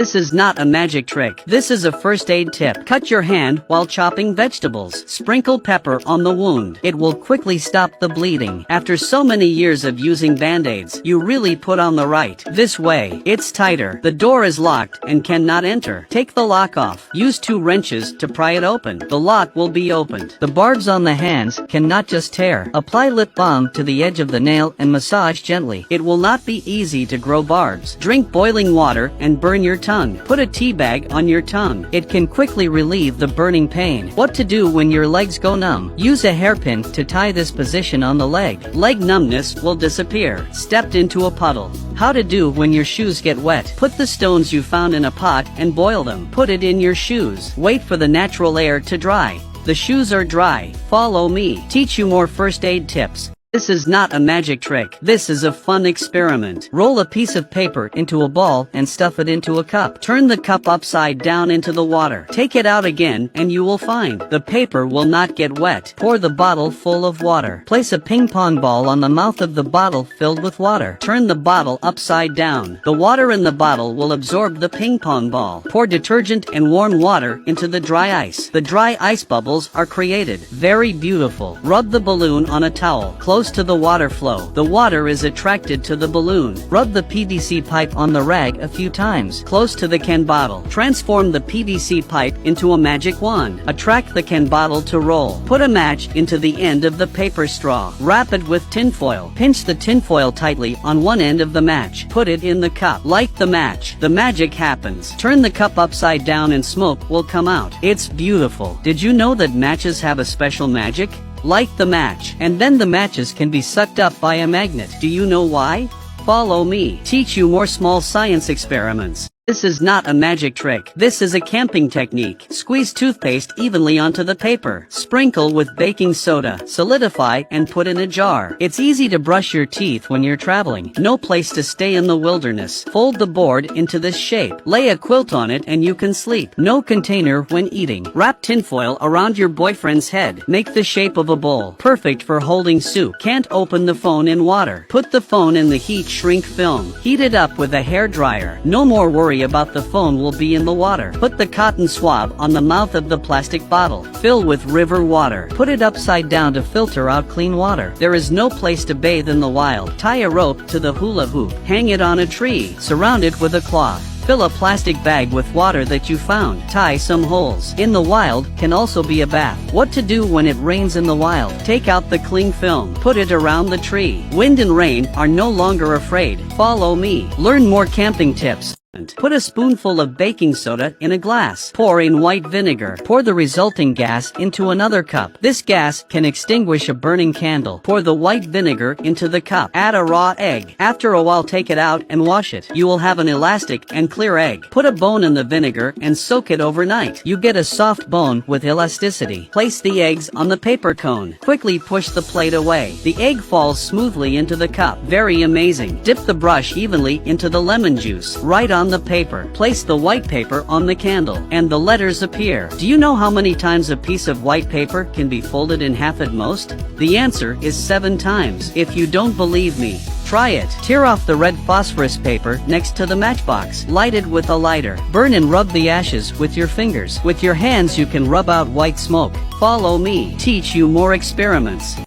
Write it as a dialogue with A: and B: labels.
A: This is not a magic trick. This is a first aid tip. Cut your hand while chopping vegetables. Sprinkle pepper on the wound. It will quickly stop the bleeding. After so many years of using band-aids, you really put on the right. This way, it's tighter. The door is locked and cannot enter. Take the lock off. Use 2 wrenches to pry it open. The lock will be opened. The barbs on the hands cannot just tear. Apply lip balm to the edge of the nail and massage gently. It will not be easy to grow barbs. Drink boiling water and burn your tongue. Put a tea bag on your tongue. It can quickly relieve the burning pain. What to do when your legs go numb? Use a hairpin to tie this position on the leg. Leg numbness will disappear. Stepped into a puddle. How to do when your shoes get wet? Put the stones you found in a pot and boil them. Put it in your shoes. Wait for the natural air to dry. The shoes are dry. Follow me. Teach you more first aid tips. This is not a magic trick. This is a fun experiment. Roll a piece of paper into a ball and stuff it into a cup. Turn the cup upside down into the water. Take it out again and you will find the paper will not get wet. Pour the bottle full of water. Place a ping pong ball on the mouth of the bottle filled with water. Turn the bottle upside down. The water in the bottle will absorb the ping pong ball. Pour detergent and warm water into the dry ice. The dry ice bubbles are created. Very beautiful. Rub the balloon on a towel. Close to the water flow. The water is attracted to the balloon. Rub the PVC pipe on the rag a few times. Close to the can bottle. Transform the PVC pipe into a magic wand. Attract the can bottle to roll. Put a match into the end of the paper straw. Wrap it with tinfoil. Pinch the tinfoil tightly on one end of the match. Put it in the cup. Light the match. The magic happens. Turn the cup upside down and smoke will come out. It's beautiful. Did you know that matches have a special magic? Light the match, and then the matches can be sucked up by a magnet. Do you know why? Follow me. Teach you more small science experiments. This is not a magic trick. This is a camping technique. Squeeze toothpaste evenly onto the paper. Sprinkle with baking soda. Solidify and put in a jar. It's easy to brush your teeth when you're traveling. No place to stay in the wilderness. Fold the board into this shape. Lay a quilt on it and you can sleep. No container when eating. Wrap tinfoil around your boyfriend's head. Make the shape of a bowl. Perfect for holding soup. Can't open the phone in water. Put the phone in the heat shrink film. Heat it up with a hair dryer. No more worry about the phone will be in the water. Put the cotton swab on the mouth of the plastic bottle. Fill with river water. Put it upside down to filter out clean water. There is no place to bathe in the wild. Tie a rope to the hula hoop. Hang it on a tree. Surround it with a cloth. Fill a plastic bag with water that you found. Tie some holes. In the wild can also be a bath. What to do when it rains in the wild? Take out the cling film. Put it around the tree. Wind and rain are no longer afraid. Follow me. Learn more camping tips. Put a spoonful of baking soda in a glass. Pour in white vinegar. Pour the resulting gas into another cup. This gas can extinguish a burning candle. Pour the white vinegar into the cup. Add a raw egg. After a while take it out and wash it. You will have an elastic and clear egg. Put a bone in the vinegar and soak it overnight. You get a soft bone with elasticity. Place the eggs on the paper cone. Quickly push the plate away. The egg falls smoothly into the cup. Very amazing. Dip the brush evenly into the lemon juice. Write on the paper. Place the white paper on the candle, and the letters appear. Do you know how many times a piece of white paper can be folded in half at most? The answer is 7 times. If you don't believe me, try it. Tear off the red phosphorus paper next to the matchbox. Light it with a lighter. Burn and rub the ashes with your fingers. With your hands you can rub out white smoke. Follow me. Teach you more experiments.